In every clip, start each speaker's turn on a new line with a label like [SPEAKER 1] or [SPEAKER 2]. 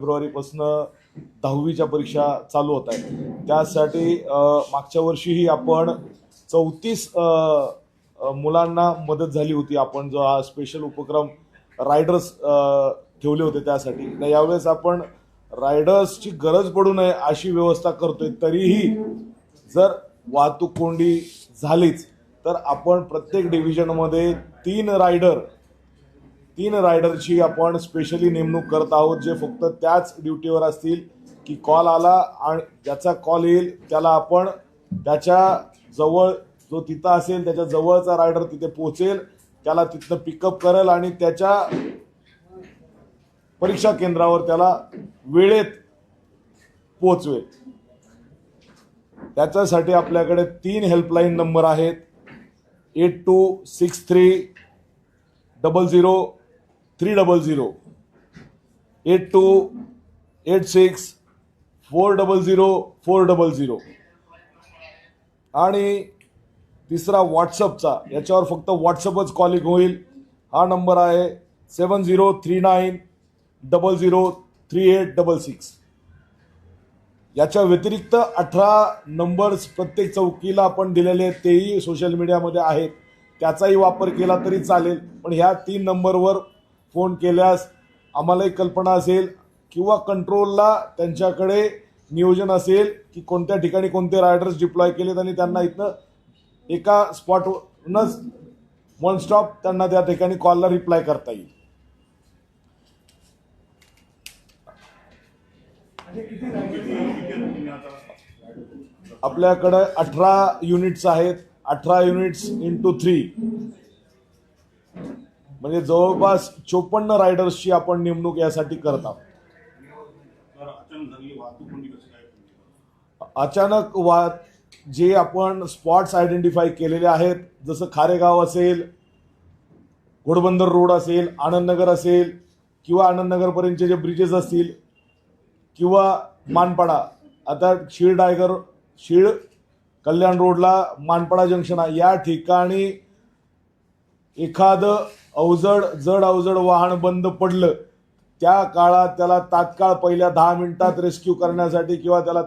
[SPEAKER 1] फेब्रुवारीपासून 10वीच्या परीक्षा चालू होत आहेत. त्यासाठी मागच्या वर्षीही आपण 34 मुलांना मदत झाली होती. आपण जो हा स्पेशल उपक्रम रायडर्स ठेवले होते त्यासाठी. यावेळेस आपण रायडर्सची गरज पडू नये अशी व्यवस्था करतोय. तरीही जर वाहतूक कोंडी झालीच तर आपण प्रत्येक डिव्हिजनमध्ये 3 रायडरची आपण स्पेशली नेमणूक करत आहोत, जे फक्त त्याच ड्युटीवर असतील की कॉल आला आणि ज्याचा कॉल येईल त्याला आपण त्याच्या जवळ जो तिथं असेल त्याच्या जवळचा रायडर तिथे पोहोचेल, त्याला तिथनं पिकअप करेल आणि त्याच्या परीक्षा केंद्रावर त्याला वेळेत पोहोचवेल. त्याच्यासाठी आपल्याकडे 3 हेल्पलाईन नंबर आहेत. 8263000300, 8286400400 आणि तिसरा व्हॉट्सअपचा, याच्यावर फक्त व्हॉट्सअपच कॉलिंग होईल. हा नंबर आहे 7039003866. याच्या व्यतिरिक्त 18 नंबर्स प्रत्येक चौकीला आपण दिलेले आहेत, तेही सोशल मीडियामध्ये आहेत. त्याचाही वापर केला तरी चालेल. पण ह्या 3 नंबरवर फोन केल्यास आम्हालाही कल्पना असेल किंवा कंट्रोलला त्यांच्याकडे नियोजन असेल की कोणत्या ठिकाणी कोणते रायडर्स डिप्लॉय केलेत आणि त्यांना इथनं एका स्पॉटवरूनच वन स्टॉप त्यांना त्या ठिकाणी कॉलला रिप्लाय करता येईल. आपल्याकडे 18 युनिट्स आहेत. 18 युनिट्स इंटू 3 म्हणजे जवळपास 54 रायडर्सची आपण नेमणूक यासाठी करत आहोत. अचानक जे आपण स्पॉट्स आयडेंटिफाय केलेले आहेत, जसं खारेगाव असेल, घोडबंदर रोड असेल, आनंदनगर असेल किंवा आनंदनगरपर्यंतचे जे ब्रिजेस असतील किंवा मानपाडा, आता शीळ कल्याण रोडला मानपाडा जंक्शन आहे, या ठिकाणी एखादं जड अवजड वाहन बंद पडलं, त्या काळात त्याला तात्काळ पहिल्या 10 मिनिटात रेस्क्यू करण्यासाठी किंवा त्याला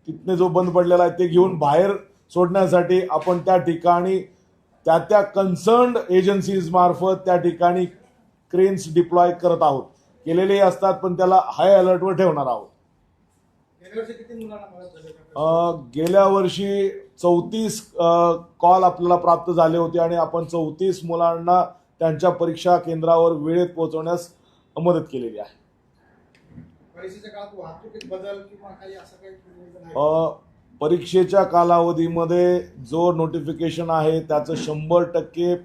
[SPEAKER 1] तिथने जो बंद पडलेला आहे ते घेऊन बाहेर सोडण्यासाठी आपण त्या ठिकाणी त्या कन्सर्न्ड एजन्सीज मार्फत त्या ठिकाणी क्रेन्स डिप्लॉय करत आहोत. केलेले असतात पण त्याला हाय अलर्टवर ठेवणार आहोत. गेल्या वर्षी 34 कॉल आपल्याला प्राप्त झाले होते आणि आपण 34 मुलांना त्यांच्या परीक्षा केंद्रावर वेळेत पोहोचवण्यास मदत केलेली आहे. परीक्षेच्या कालावधीमध्ये जो नोटिफिकेशन आहे त्याचं 100%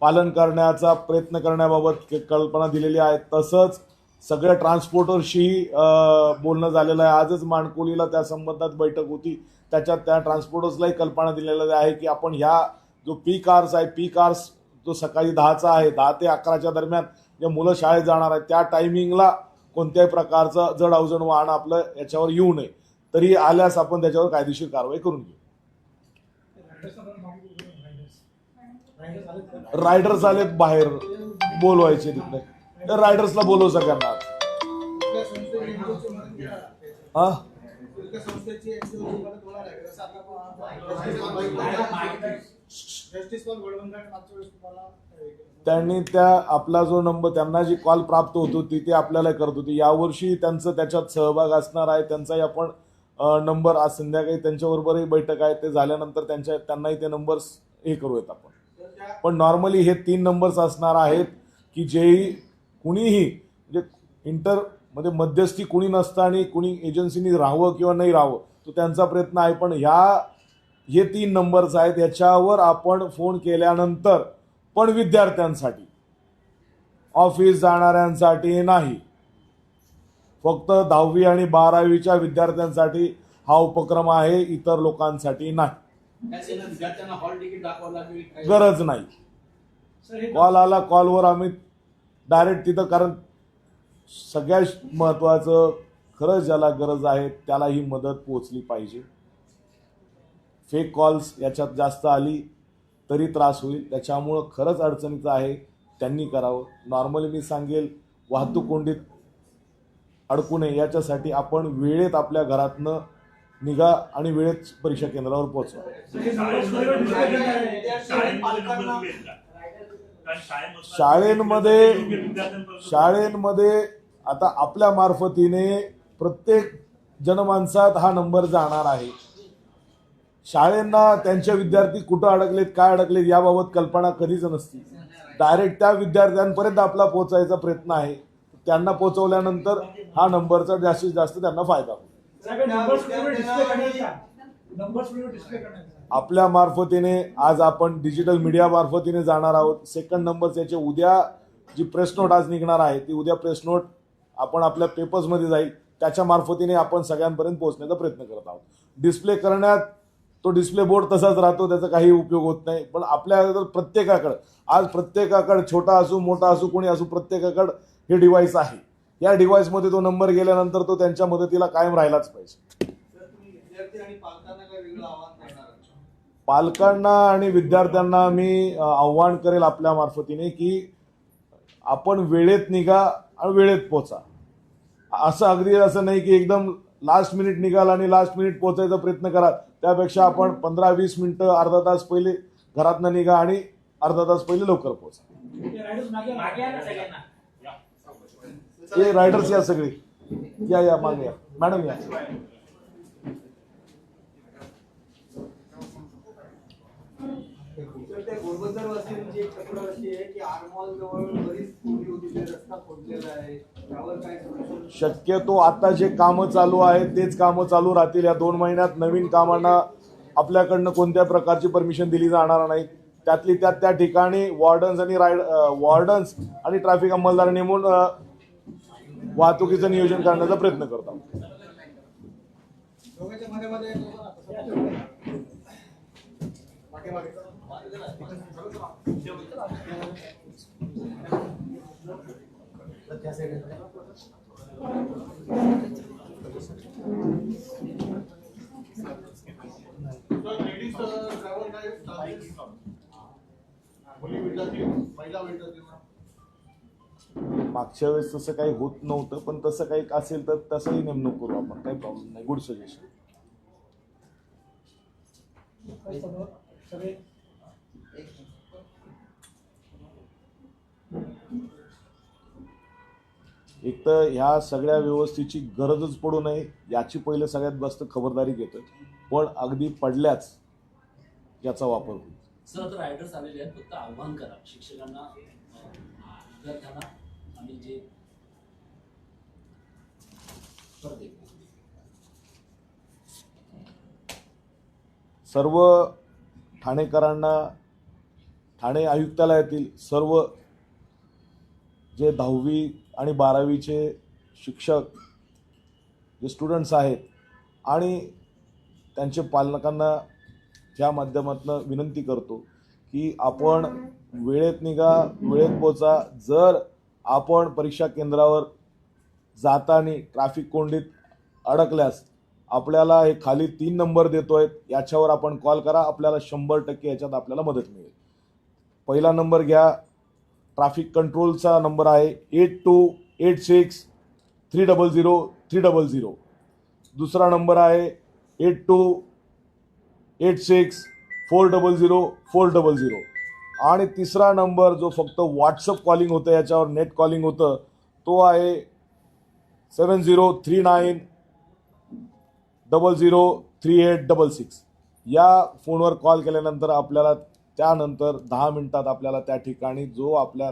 [SPEAKER 1] पालन करण्याचा प्रयत्न करण्याबाबत कल्पना दिलेली आहे. तसंच सगळ्या ट्रान्सपोर्टरशी बोलणं झालेलं आहे. आजच माणकोलीला त्या संबंधात बैठक होती. त्याच्यात त्या ट्रान्सपोर्टर्सलाही कल्पना दिलेली आहे की आपण ह्या जो पीक आवर्स जो सकाळी 10चा आहे, 10 ते 11च्या दरम्यान जे मुलं शाळेत जाणार आहेत त्या टायमिंगला कोणत्याही प्रकारचं जड अवजड वाहन आपलं याच्यावर येऊ नये. तरी आल्यास आपण त्याच्यावर कायदेशीर कारवाई करून घेऊ. रायडर्स आलेत बाहेर बोलवायचे, तिथले तर रायडर्सला बोलव सगळ्यांना. त्यांनी आपला जो नंबर, त्यांना जी कॉल प्राप्त होत होती ते आपल्याला करत होती. यावर्षी त्यांचं त्याच्यात सहभाग असणार आहे. त्यांचाही आपण नंबर आज संध्याकाळी त्यांच्याबरोबरही बैठक आहे, ते झाल्यानंतर त्यांनाही ते नंबर्स हे करूयात आपण. पण नॉर्मली हे 3 नंबर्स असणार आहेत की जे कुणीही म्हणजे मध्ये मध्यस्थी कुणी नसतं आणि कुणी एजन्सीनी राहावं किंवा नाही राहावं तो त्यांचा प्रयत्न आहे. पण हे 3 नंबर्स आहेत, याच्यावर आपण फोन केल्यानंतर पण विद्यार्थ्यांसाठी, ऑफिस जाणाऱ्यांसाठी नाही, फक्त 10वी आणि 12वीच्या विद्यार्थ्यांसाठी हा उपक्रम आहे, इतर लोकांसाठी नाही. गरज नाही. कॉल आला, कॉलवर आम्ही डायरेक्ट तिथं, कारण सगळ्यात महत्त्वाचं खरं ज्याला गरज आहे त्याला ही मदत पोहोचली पाहिजे. फेक कॉल्स याच्यात जास्त आली तरी त्रास होईल. त्याच्यामुळं खरंच अडचणीचं आहे, त्यांनी करावं. नॉर्मली मी सांगेल वाहतूक कोंडीत अडकू नये याच्यासाठी आपण वेळेत आपल्या घरातनं निघा आणि वेळेत परीक्षा केंद्रावर पोहोचा. शाळेंमध्ये आता आपल्या मार्फतीने प्रत्येक जनमानसात हा नंबर जाणार आहे. शाळेंना त्यांचे विद्यार्थी कुठं अडकलेत काय अडकलेत याबाबत कल्पना कधीच नसती. डायरेक्ट त्या विद्यार्थ्यांपर्यंत आपला पोहोचायचा प्रयत्न आहे. त्यांना पोहोचवल्यानंतर हा नंबरचा जास्तीत जास्त त्यांना फायदा होईल. आपल्या मार्फतीने आज आपण डिजिटल मीडिया मार्फतीने जाणार आहोत. सेकंड नंबर याचे उद्या जी प्रेस नोट आज निघणार आहे ती उद्या प्रेस नोट आपण आपल्या पेपर्समध्ये जाईल. त्याच्या मार्फतीने आपण सगळ्यांपर्यंत पोहोचण्याचा प्रयत्न करत आहोत. डिस्प्ले करण्यात तो डिस्प्ले बोर्ड तसाच राहतो, त्याचा काही उपयोग होत नाही. पण आपल्या प्रत्येकाकडे छोटा असो मोठा असो कोणी असो प्रत्येकाकडे हे डिव्हाइस आहे. या डिव्हाइसमध्ये तो नंबर गेल्यानंतर तो त्यांच्या मदतीला कायम राहिलाच पाहिजे. पालकांना आणि विद्यार्थ्यांना मी आव्हान करेल आपल्या मार्फतीने की आपण वेळेत निघा आणि वेळेत पोहोचा. असं नाही की एकदम लास्ट मिनिट निघाल आणि लास्ट मिनिट पोहोचायचा प्रयत्न करा. त्यापेक्षा आपण 15-20 मिनिटं अर्धा तास पहिले घरातनं निघा आणि अर्धा तास पहिले लवकर पोहोचा. हे रायडर्स या सगळे या मागे या मॅडम या. शक्यतो आता जे कामं चालू आहेत तेच कामं चालू राहतील. या 2 महिन्यात नवीन कामांना आपल्याकडनं कोणत्या प्रकारची परमिशन दिली जाणार नाही. त्यातली त्या ठिकाणी वॉर्डन्स आणि ट्रॅफिक अंमलदार नेमून वाहतुकीचं नियोजन करण्याचा प्रयत्न करतो. मागच्या वेळेस तसं काही होत नव्हतं, पण तसं काही असेल तर तसंही नेमणूक करू आपण, काही प्रॉब्लेम नाही. Good suggestion. एक तर ह्या सगळ्या व्यवस्थेची गरजच पडू नये याची पहिले सगळ्यात जास्त खबरदारी घेतोय, पण अगदी पडल्याच याचा वापर होईल.
[SPEAKER 2] सर आता रायडर्स आलेले आहेत, फक्त आव्हान करा शिक्षकांना विद्यार्थ्यांना आणि जे
[SPEAKER 1] सर्व ठाणेकरांना, ठाणे आयुक्तालयातील सर्व जे 10वी आणि 12वीचे शिक्षक जे स्टुडंट्स आहेत आणि त्यांचे पालकांना या माध्यमातून विनंती करतो की आपण वेळेत निघा, वेळेत पोहोचा. जर आपण परीक्षा केंद्रावर जाताना ट्रॅफिक कोंडीत अडकल्यास आपल्याला हे खाली 3 नंबर देतोय, याच्यावर आपण कॉल करा. आपल्याला 100% याच्यात आपल्याला मदत मिळेल. पहिला नंबर घ्या, ट्रॅफिक कंट्रोलचा नंबर आहे 8286300300. दुसरा नंबर आहे 8286400400. आणि तिसरा नंबर जो फक्त व्हॉट्सअप कॉलिंग होतं, याच्यावर नेट कॉलिंग होतं, तो आहे 7039003866. या फोनवर कॉल केल्यानंतर आपल्याला त्यानंतर 10 मिनिटात आपल्याला त्या ठिकाणी जो आपल्या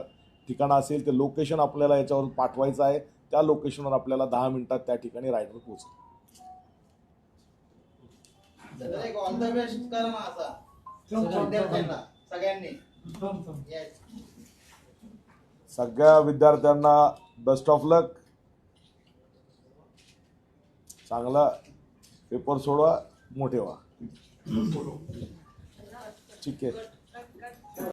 [SPEAKER 1] ठिकाण असेल ते लोकेशन आपल्याला याच्यावर पाठवायचं आहे. त्या लोकेशनवर आपल्याला 10 मिनिटात त्या ठिकाणी रायडर पोहोचेल. सगळ्या विद्यार्थ्यांना बेस्ट ऑफ लक. चांगला पेपर सोडवा, मोठे व्हा. ठीक आहे.